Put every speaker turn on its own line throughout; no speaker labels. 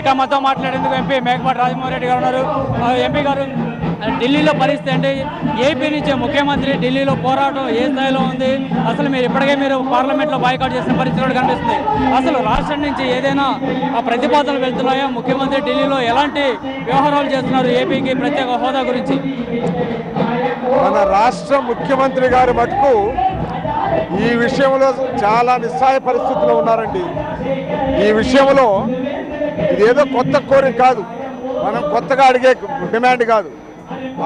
ఇక మనతో మాట్లాడేందుకు ఎంపీ మేకపాటి రాజమోహన్ రెడ్డి గారు ఉన్నారు. ఎంపీ గారు, ఢిల్లీలో పరిస్థితి అంటే ఏపీ నుంచి ముఖ్యమంత్రి ఢిల్లీలో పోరాటం ఏ స్థాయిలో ఉంది? అసలు మీరు పార్లమెంట్లో బాయ్కాట్ చేసిన పరిస్థితి కూడా కనిపిస్తుంది. అసలు రాష్ట్రం నుంచి ఏదైనా ప్రతిపాదనలు వెళ్తున్నాయో? ముఖ్యమంత్రి ఢిల్లీలో ఎలాంటి వ్యవహారాలు చేస్తున్నారు ఏపీకి ప్రత్యేక హోదా గురించి?
మన రాష్ట్ర ముఖ్యమంత్రి గారి మటుకు ఈ విషయంలో చాలా నిస్సహాయ పరిస్థితుల్లో ఉన్నారండి. ఈ విషయంలో ఇదేదో కొత్త కోరిక కాదు, మనం కొత్తగా అడిగే డిమాండ్ కాదు.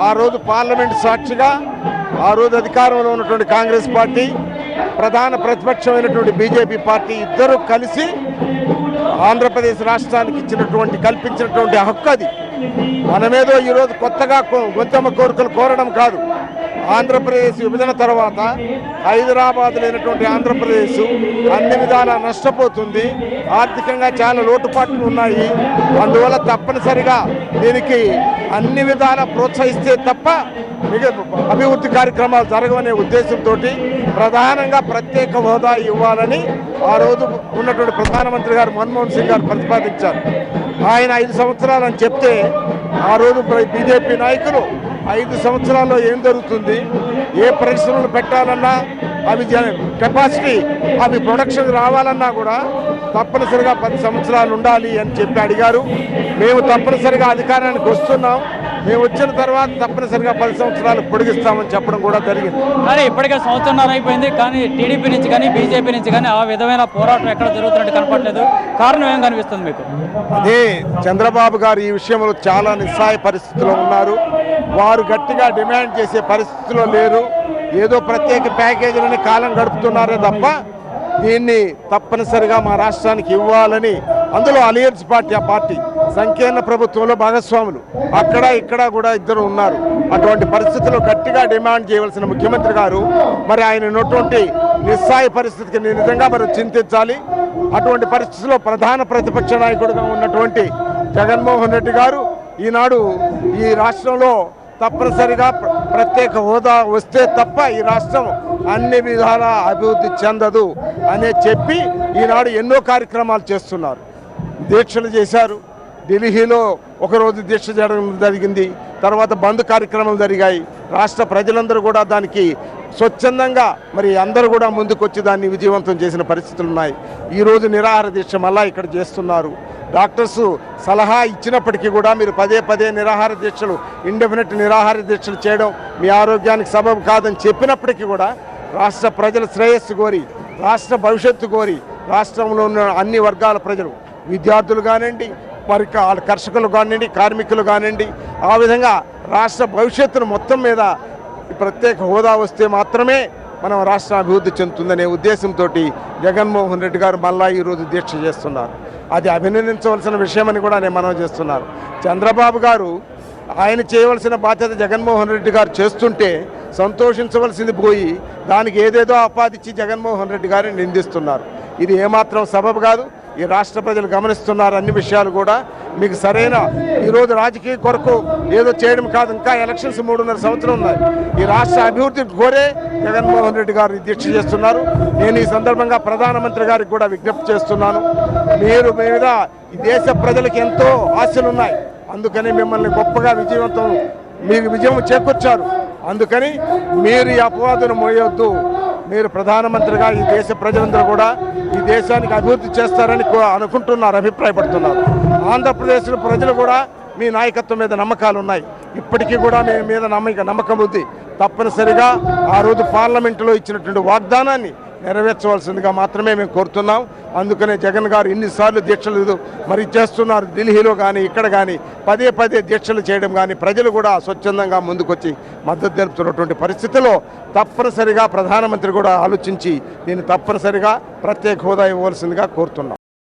ఆ రోజు పార్లమెంట్ సాక్షిగా ఆ రోజు అధికారంలో ఉన్నటువంటి కాంగ్రెస్ పార్టీ, ప్రధాన ప్రతిపక్షమైనటువంటి బీజేపీ పార్టీ ఇద్దరు కలిసి ఆంధ్రప్రదేశ్ రాష్ట్రానికి కల్పించినటువంటి హక్కు అది. మనమేదో ఈరోజు కొత్తగా గొంతమ్మ కోరికలు కోరడం కాదు. ఆంధ్రప్రదేశ్ విభజన తర్వాత హైదరాబాద్ లేనటువంటి ఆంధ్రప్రదేశ్ అన్ని విధాలా నష్టపోతుంది. ఆర్థికంగా చాలా లోటుపాట్లు ఉన్నాయి. అందువల్ల తప్పనిసరిగా దీనికి అన్ని విధాలా ప్రోత్సహిస్తే తప్ప అభివృద్ధి కార్యక్రమాలు జరగవనే ఉద్దేశంతో ప్రధానంగా ప్రత్యేక హోదా ఇవ్వాలని ఆ రోజు ఉన్నటువంటి ప్రధానమంత్రి గారు మన్మోహన్ సింగ్ గారు ప్రతిపాదించారు. ఆయన 5 సంవత్సరాలు అని చెప్తే ఆ రోజు బీజేపీ నాయకులు 5 సంవత్సరాల్లో ఏం జరుగుతుంది, ఏ పరిశ్రమలు పెట్టాలన్నా అవి కెపాసిటీ అవి ప్రొడక్షన్ రావాలన్నా కూడా తప్పనిసరిగా 10 సంవత్సరాలు ఉండాలి అని చెప్పి అడిగారు. మేము తప్పనిసరిగా అధికారానికి వస్తున్నాం, మేము వచ్చిన తర్వాత తప్పనిసరిగా 10 సంవత్సరాలు పొడిగిస్తామని చెప్పడం కూడా జరిగింది.
కానీ ఇప్పటికే సంవత్సరం అయిపోయింది, కానీ టీడీపీ నుంచి కానీ బీజేపీ నుంచి కానీ ఆ విధమైన పోరాటం ఎక్కడ జరుగుతున్నట్టు కనపడలేదు. కారణం ఏం కనిపిస్తుంది మీకు?
అదే చంద్రబాబు గారు ఈ విషయంలో చాలా నిస్సహాయ పరిస్థితిలో ఉన్నారు. వారు గట్టిగా డిమాండ్ చేసే పరిస్థితిలో లేరు. ఏదో ప్రత్యేక ప్యాకేజీలని కాలం గడుపుతున్నారే తప్ప దీన్ని తప్పనిసరిగా మా రాష్ట్రానికి ఇవ్వాలని, అందులో అలయన్స్ పార్టీ ఆ పార్టీ సంకీర్ణ ప్రభుత్వంలో భాగస్వాములు అక్కడ ఇక్కడ కూడా ఇద్దరు ఉన్నారు. అటువంటి పరిస్థితుల్లో గట్టిగా డిమాండ్ చేయవలసిన ముఖ్యమంత్రి గారు మరి ఆయన ఉన్నటువంటి నిస్సహాయ పరిస్థితికి నిజంగా మరి చింతించాలి. అటువంటి పరిస్థితుల్లో ప్రధాన ప్రతిపక్ష నాయకుడిగా ఉన్నటువంటి జగన్మోహన్ రెడ్డి గారు ఈనాడు ఈ రాష్ట్రంలో తప్పనిసరిగా ప్రత్యేక హోదా వస్తే తప్ప ఈ రాష్ట్రం అన్ని విధాల అభివృద్ధి చెందదు అనే చెప్పి ఈనాడు ఎన్నో కార్యక్రమాలు చేస్తున్నారు. దీక్షలు చేశారు. ఢిల్లీలో ఒకరోజు దీక్ష చేయడం జరిగింది. తర్వాత బంద్ కార్యక్రమాలు జరిగాయి. రాష్ట్ర ప్రజలందరూ కూడా దానికి స్వచ్ఛందంగా మరి అందరూ కూడా ముందుకొచ్చి దాన్ని విజయవంతం చేసిన పరిస్థితులు ఉన్నాయి. ఈరోజు నిరాహార దీక్ష మళ్ళా ఇక్కడ చేస్తున్నారు. డాక్టర్స్ సలహా ఇచ్చినప్పటికీ కూడా మీరు పదే నిరాహార దీక్షలు, ఇండెఫినెట్ నిరాహార దీక్షలు చేయడం మీ ఆరోగ్యానికి సబబు కాదని చెప్పినప్పటికీ కూడా రాష్ట్ర ప్రజల శ్రేయస్సు కోరి, రాష్ట్ర భవిష్యత్తు కోరి రాష్ట్రంలో ఉన్న అన్ని వర్గాల ప్రజలు, విద్యార్థులు కానివ్వండి, కర్షకులు కానివ్వండి, కార్మికులు కానివ్వండి, ఆ విధంగా రాష్ట్ర భవిష్యత్తును మొత్తం మీద ప్రత్యేక హోదా వస్తే మాత్రమే మనం రాష్ట్రం అభివృద్ధి చెందుతుందనే ఉద్దేశంతో జగన్మోహన్ రెడ్డి గారు మళ్ళా ఈరోజు దీక్ష చేస్తున్నారు. అది అభినందించవలసిన విషయమని కూడా నేను మనవి చేస్తున్నారు. చంద్రబాబు గారు ఆయన చేయవలసిన బాధ్యత జగన్మోహన్ రెడ్డి గారు చేస్తుంటే సంతోషించవలసింది పోయి దానికి ఏదేదో ఆపాదించి జగన్మోహన్ రెడ్డి గారిని నిందిస్తున్నారు. ఇది ఏమాత్రం సబబు కాదు. ఈ రాష్ట్ర ప్రజలు గమనిస్తున్నారు అన్ని విషయాలు కూడా. మీకు సరైన ఈరోజు రాజకీయ కొరకు ఏదో చేయడం కాదు, ఇంకా ఎలక్షన్స్ 3.5 సంవత్సరం ఉన్నాయి. ఈ రాష్ట్ర అభివృద్ధి కోరే జగన్మోహన్ రెడ్డి గారు దీక్ష చేస్తున్నారు. నేను ఈ సందర్భంగా ప్రధానమంత్రి గారికి కూడా విజ్ఞప్తి చేస్తున్నాను. మీరు మీద ఈ దేశ ప్రజలకు ఎంతో ఆశలు ఉన్నాయి. అందుకని మిమ్మల్ని గొప్పగా మీకు విజయం చేకూర్చారు. అందుకని మీరు ఈ అపవాదును మోయొద్దు. మీరు ప్రధానమంత్రిగా ఈ దేశ ప్రజలందరూ కూడా ఈ దేశానికి అభివృద్ధి చేస్తారని అనుకుంటున్నారు, అభిప్రాయపడుతున్నారు. ఆంధ్రప్రదేశ్ ప్రజలు కూడా మీ నాయకత్వం మీద నమ్మకాలు ఉన్నాయి. ఇప్పటికీ కూడా మీ మీద నమ్మకం ఉంది. తప్పనిసరిగా ఆ రోజు పార్లమెంటులో ఇచ్చినటువంటి వాగ్దానాన్ని నెరవేర్చవలసిందిగా మాత్రమే మేము కోరుతున్నాం. అందుకనే జగన్ గారు ఇన్నిసార్లు దీక్షలు మరి చేస్తున్నారు. ఢిల్లీలో కానీ ఇక్కడ కానీ పదే దీక్షలు చేయడం కానీ ప్రజలు కూడా స్వచ్ఛందంగా ముందుకొచ్చి మద్దతు తెలుపుతున్నటువంటి పరిస్థితిలో తప్పనిసరిగా ప్రధానమంత్రి కూడా ఆలోచించి దీన్ని తప్పనిసరిగా ప్రత్యేక హోదా ఇవ్వవలసిందిగా కోరుతున్నాం.